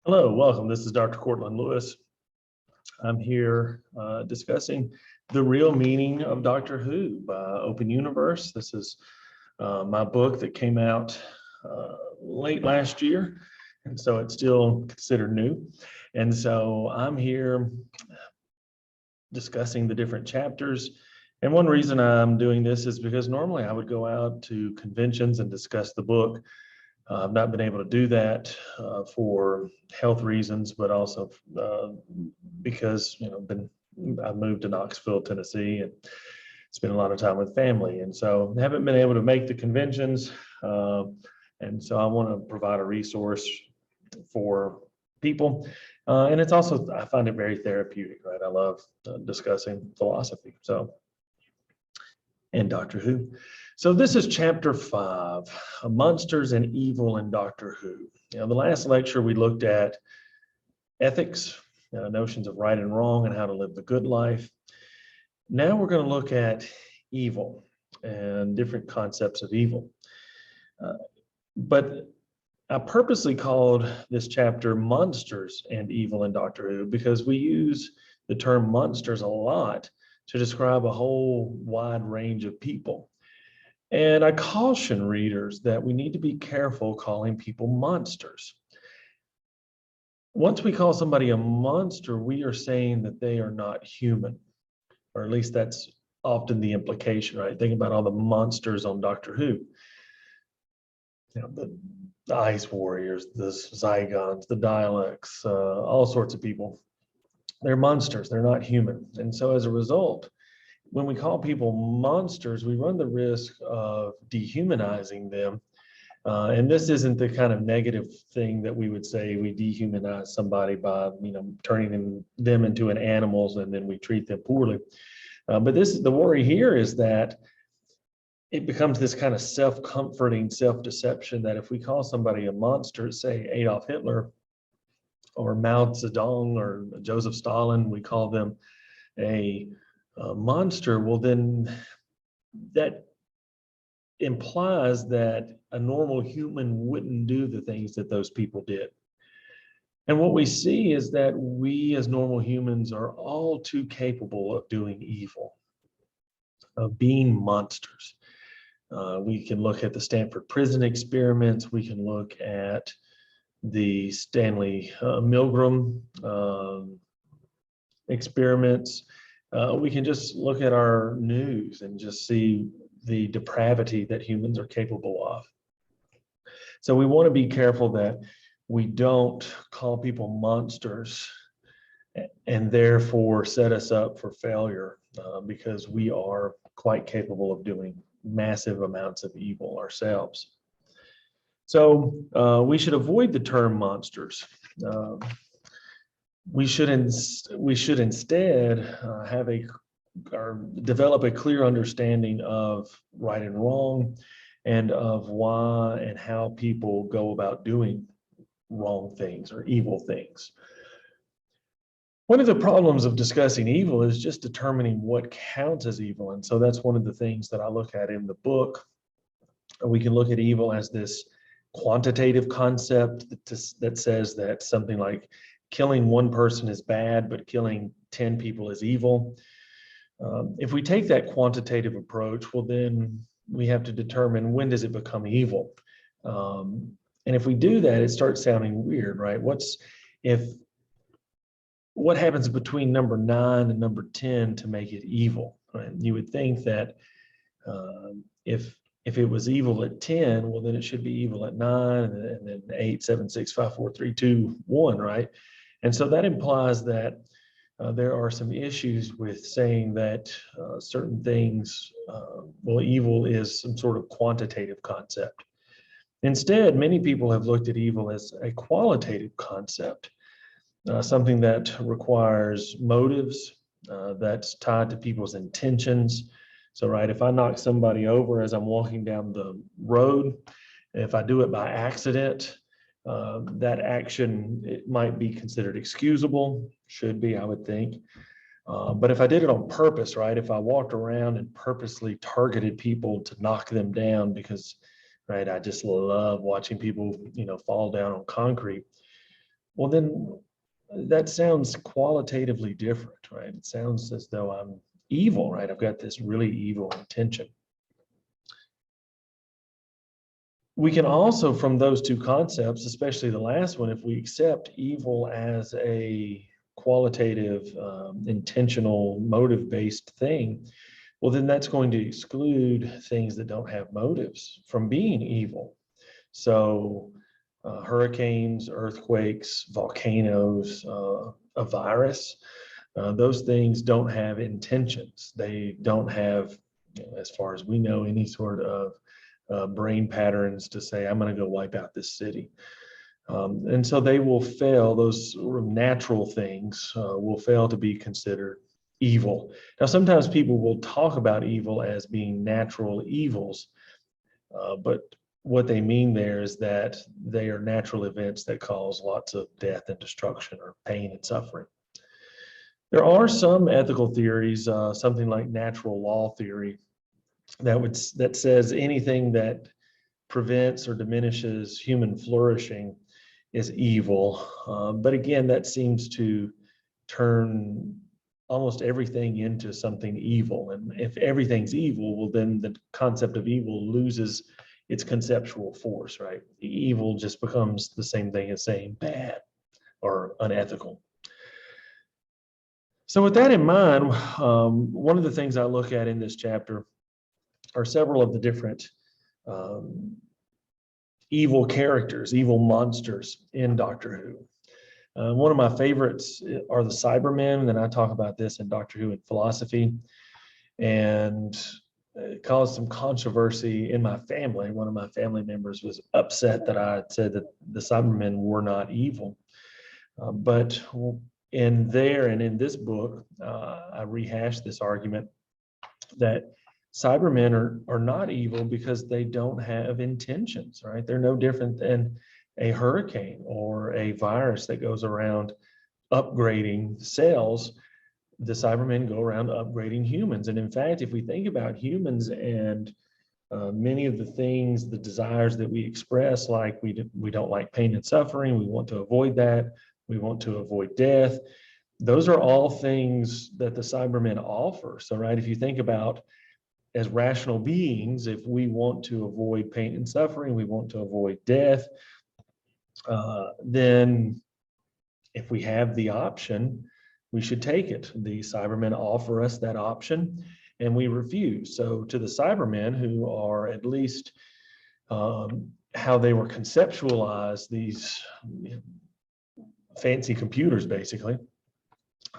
Hello, welcome. This is Dr. Cortland Lewis. I'm here discussing The Real Meaning of Doctor Who by Open Universe. This is my book that came out late last year, and so it's still considered new. And so I'm here discussing the different chapters. And one reason I'm doing this is because normally I would go out to conventions and discuss the book. I've not been able to do that for health reasons, but also because I moved to Knoxville, Tennessee, and spent a lot of time with family, and so I haven't been able to make the conventions. And so I want to provide a resource for people, and it's also, I find it very therapeutic. Right, I love discussing philosophy. And Doctor Who. So this is chapter 5, Monsters and Evil in Doctor Who. The last lecture we looked at ethics, notions of right and wrong and how to live the good life. Now we're going to look at evil and different concepts of evil. But I purposely called this chapter Monsters and Evil in Doctor Who because we use the term monsters a lot to describe a whole wide range of people. And I caution readers that we need to be careful calling people monsters. Once we call somebody a monster, we are saying that they are not human, or at least that's often the implication, right? Think about all the monsters on Doctor Who. The Ice Warriors, the Zygons, the Daleks, all sorts of people. They're monsters, they're not human. And so as a result, when we call people monsters, we run the risk of dehumanizing them. And this isn't the kind of negative thing that we would say we dehumanize somebody by, turning them into an animals and then we treat them poorly. But the worry here is that it becomes this kind of self-comforting self-deception that if we call somebody a monster, say Adolf Hitler or Mao Zedong or Joseph Stalin, we call them a monster, well, then that implies that a normal human wouldn't do the things that those people did. And what we see is that we as normal humans are all too capable of doing evil, of being monsters. We can look at the Stanford prison experiments. We can look at the Stanley Milgram experiments. We can just look at our news and just see the depravity that humans are capable of. So we want to be careful that we don't call people monsters and therefore set us up for failure, because we are quite capable of doing massive amounts of evil ourselves. So we should avoid the term monsters. We should instead develop a clear understanding of right and wrong, and of why and how people go about doing wrong things or evil things. One of the problems of discussing evil is just determining what counts as evil. And so that's one of the things that I look at in the book. We can look at evil as this quantitative concept that says that something like killing one person is bad, but killing 10 people is evil. If we take that quantitative approach, well, then we have to determine when does it become evil. And if we do that, it starts sounding weird, right? What happens between number 9 and number 10 to make it evil? Right? You would think that if it was evil at 10, well, then it should be evil at 9, and then 8, 7, 6, 5, 4, 3, 2, 1, right? And so that implies that there are some issues with saying that certain things, evil is some sort of quantitative concept. Instead, many people have looked at evil as a qualitative concept, something that requires motives, that's tied to people's intentions. So, right, if I knock somebody over as I'm walking down the road, if I do it by accident, that action, it might be considered excusable, should be, I would think. But if I did it on purpose, right, if I walked around and purposely targeted people to knock them down because, right, I just love watching people, fall down on concrete. Well, then that sounds qualitatively different, right? It sounds as though I'm evil, right? I've got this really evil intention. We can also, from those two concepts, especially the last one, if we accept evil as a qualitative, intentional, motive-based thing, well, then that's going to exclude things that don't have motives from being evil. So hurricanes, earthquakes, volcanoes, a virus, those things don't have intentions. They don't have, as far as we know, any sort of brain patterns to say, I'm going to go wipe out this city. And so they will fail, those natural things will fail to be considered evil. Now, sometimes people will talk about evil as being natural evils, but what they mean there is that they are natural events that cause lots of death and destruction or pain and suffering. There are some ethical theories, something like natural law theory, that says anything that prevents or diminishes human flourishing is evil. But again, that seems to turn almost everything into something evil. And if everything's evil, well, then the concept of evil loses its conceptual force, right? Evil just becomes the same thing as saying bad or unethical. So with that in mind, one of the things I look at in this chapter are several of the different evil characters, evil monsters in Doctor Who. One of my favorites are the Cybermen, and I talk about this in Doctor Who and philosophy, and it caused some controversy in my family. One of my family members was upset that I said that the Cybermen were not evil. But in there and in this book, I rehashed this argument that Cybermen are not evil because they don't have intentions, right? They're no different than a hurricane or a virus that goes around upgrading cells. The Cybermen go around upgrading humans. And in fact, if we think about humans and many of the things, the desires that we express, like we don't like pain and suffering, we want to avoid that, we want to avoid death, those are all things that the Cybermen offer. So, right, if you think about as rational beings, if we want to avoid pain and suffering, we want to avoid death, then if we have the option, we should take it. The Cybermen offer us that option and we refuse. So to the Cybermen, who are at least how they were conceptualized, these fancy computers basically,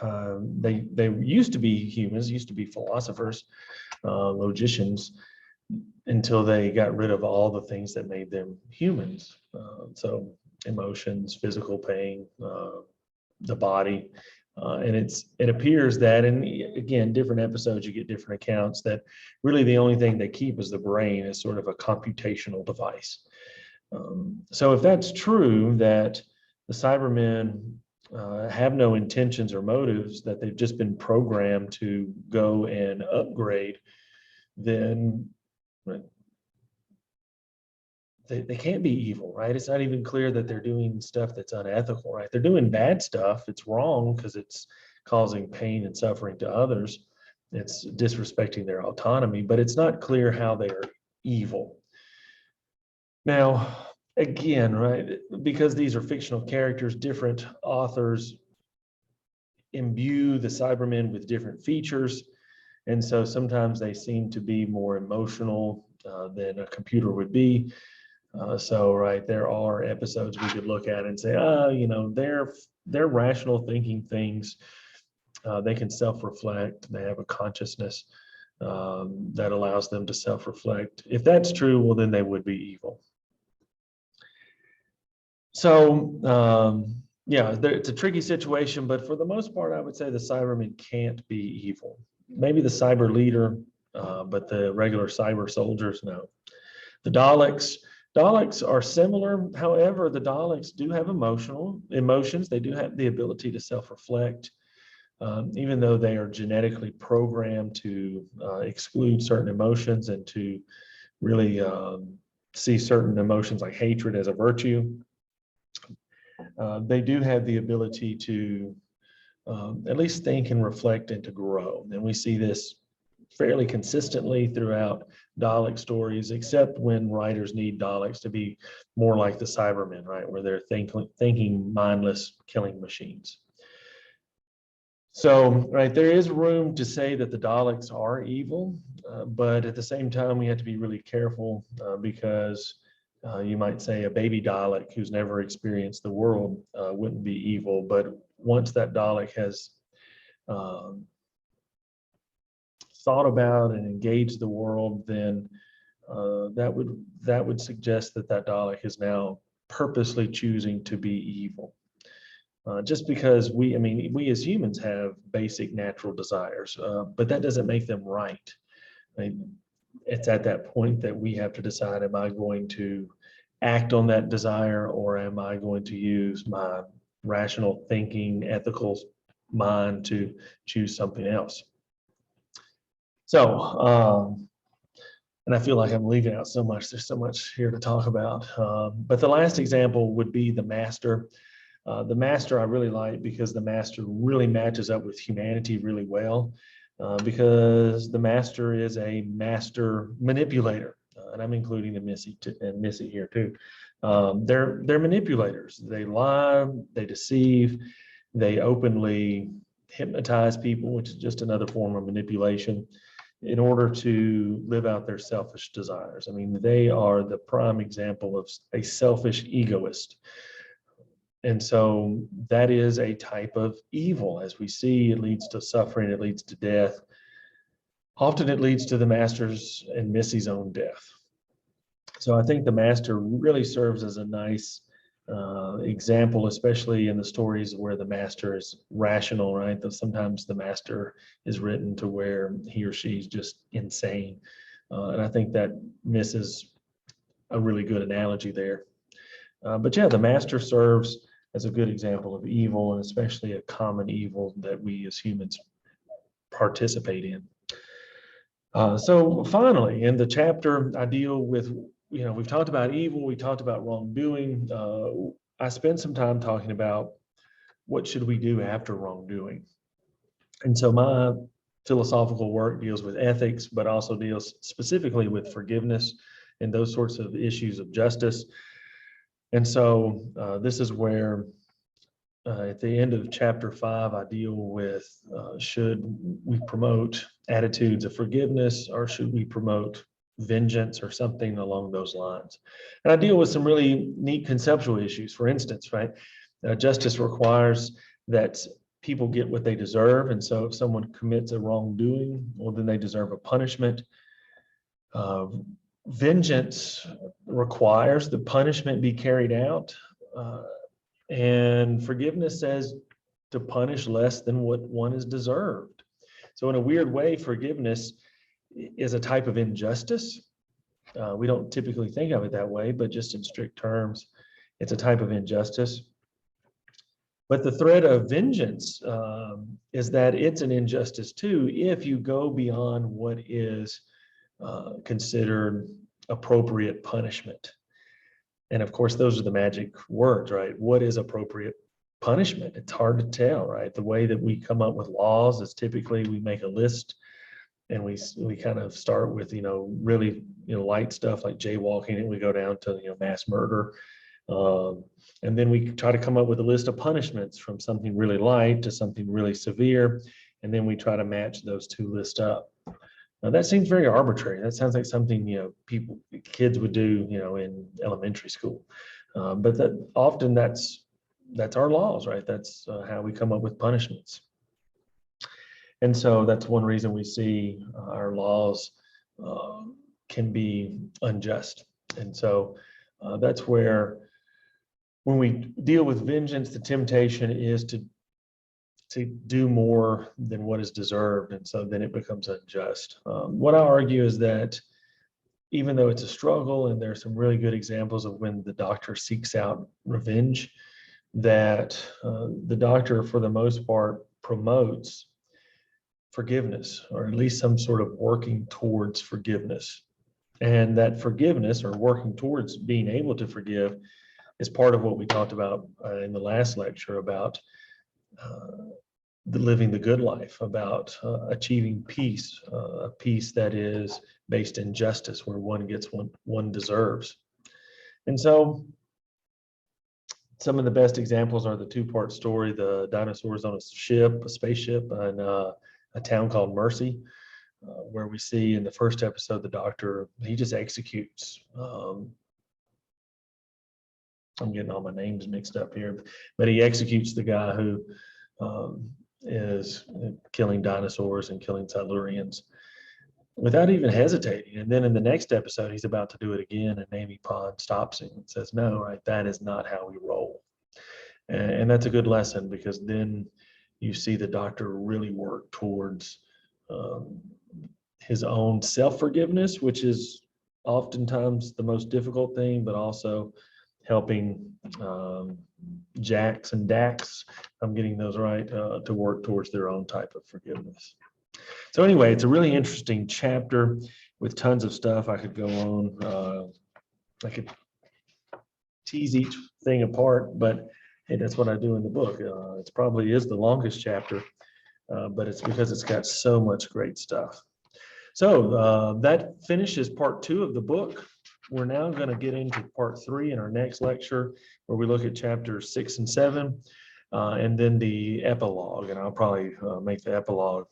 they used to be humans, used to be philosophers, logicians, until they got rid of all the things that made them humans. So emotions, physical pain, the body. And it appears that, and again, different episodes, you get different accounts, that really the only thing they keep is the brain as sort of a computational device. So if that's true, that the Cybermen have no intentions or motives, that they've just been programmed to go and upgrade, then they can't be evil, right? It's not even clear that they're doing stuff that's unethical, right? They're doing bad stuff. It's wrong because it's causing pain and suffering to others. It's disrespecting their autonomy, but it's not clear how they are evil. Now, again, right, because these are fictional characters, different authors imbue the Cybermen with different features. And so sometimes they seem to be more emotional than a computer would be. So, right, there are episodes we could look at and say, they're rational thinking things. They can self-reflect. They have a consciousness that allows them to self-reflect. If that's true, well, then they would be evil. So, it's a tricky situation, but for the most part, I would say the Cybermen can't be evil. Maybe the cyber leader, but the regular cyber soldiers, no. The Daleks are similar. However, the Daleks do have emotions. They do have the ability to self-reflect, even though they are genetically programmed to exclude certain emotions and to really see certain emotions like hatred as a virtue. they do have the ability to at least think and reflect and to grow. And we see this fairly consistently throughout Dalek stories, except when writers need Daleks to be more like the Cybermen, right, where they're thinking mindless killing machines. So, right, there is room to say that the Daleks are evil, but at the same time, we have to be really careful because you might say a baby Dalek who's never experienced the world wouldn't be evil, but once that Dalek has thought about and engaged the world, then that would suggest that that Dalek is now purposely choosing to be evil. Just because we as humans have basic natural desires, but that doesn't make them right. It's at that point that we have to decide, am I going to act on that desire, or am I going to use my rational thinking, ethical mind to choose something else? So, and I feel like I'm leaving out so much. There's so much here to talk about. But the last example would be the Master. The Master I really like because the Master really matches up with humanity really well, because the Master is a master manipulator, and I'm including the Missy here too. They're manipulators. They lie, they deceive, they openly hypnotize people, which is just another form of manipulation, in order to live out their selfish desires. I mean, they are the prime example of a selfish egoist. And so that is a type of evil. As we see, it leads to suffering, it leads to death. Often it leads to the Master's and Missy's own death. So I think the Master really serves as a nice example, especially in the stories where the Master is rational, right? That sometimes the Master is written to where he or she's just insane. And I think that misses a really good analogy there. But yeah, the Master serves as a good example of evil, and especially a common evil that we as humans participate in. So finally, in the chapter, I deal with, we've talked about evil, we talked about wrongdoing. I spent some time talking about what should we do after wrongdoing. And so my philosophical work deals with ethics, but also deals specifically with forgiveness and those sorts of issues of justice. And so this is where at the end of chapter 5, I deal with should we promote attitudes of forgiveness, or should we promote vengeance, or something along those lines. And I deal with some really neat conceptual issues. For instance, right, justice requires that people get what they deserve. And so if someone commits a wrongdoing, well, then they deserve a punishment. Vengeance requires the punishment be carried out, and forgiveness says to punish less than what one is deserved. So in a weird way, forgiveness is a type of injustice. We don't typically think of it that way, but just in strict terms, it's a type of injustice. But the threat of vengeance is that it's an injustice too, if you go beyond what is considered appropriate punishment. And of course, those are the magic words, right? What is appropriate punishment? It's hard to tell, right? The way that we come up with laws is typically we make a list, and we kind of start with, really, light stuff like jaywalking, and we go down to, mass murder. And then we try to come up with a list of punishments from something really light to something really severe. And then we try to match those two lists up. Now, that seems very arbitrary. That sounds like something, kids would do, in elementary school. But often that's our laws, right? That's how we come up with punishments. And so that's one reason we see our laws can be unjust. And so that's where, when we deal with vengeance, the temptation is to do more than what is deserved. And so then it becomes unjust. What I argue is that even though it's a struggle, and there's some really good examples of when the Doctor seeks out revenge, that the Doctor, for the most part, promotes forgiveness, or at least some sort of working towards forgiveness. And that forgiveness, or working towards being able to forgive, is part of what we talked about in the last lecture about living the good life, about achieving peace, a peace that is based in justice, where one gets what one deserves. And so some of the best examples are the two-part story, the dinosaurs on a ship, a spaceship, and a town called Mercy, where we see in the first episode, the doctor, he just executes. I'm getting all my names mixed up here, but he executes the guy who is killing dinosaurs and killing Silurians without even hesitating. And then in the next episode, he's about to do it again, and Amy Pond stops him and says, "No, right, that is not how we roll." And that's a good lesson, because then you see the doctor really work towards his own self-forgiveness, which is oftentimes the most difficult thing, but also helping Jax and Dax, I'm getting those right, to work towards their own type of forgiveness. So anyway, it's a really interesting chapter with tons of stuff. I could go on. I could tease each thing apart, but hey, that's what I do in the book. It probably is the longest chapter, but it's because it's got so much great stuff. So that finishes part 2 of the book. We're now going to get into part 3 in our next lecture, where we look at chapters 6 and 7, and then the epilogue. And I'll probably make the epilogue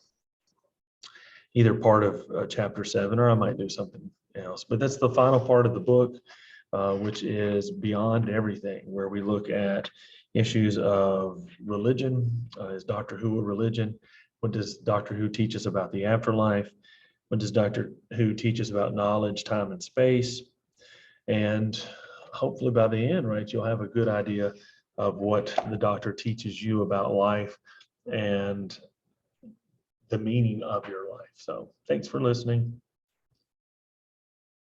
either part of chapter 7, or I might do something else. But that's the final part of the book, which is Beyond Everything, where we look at issues of religion. Is Doctor Who a religion? What does Doctor Who teach us about the afterlife? What does Doctor Who teach us about knowledge, time, and space? And hopefully by the end, right, you'll have a good idea of what the Doctor teaches you about life and the meaning of your life. So thanks for listening.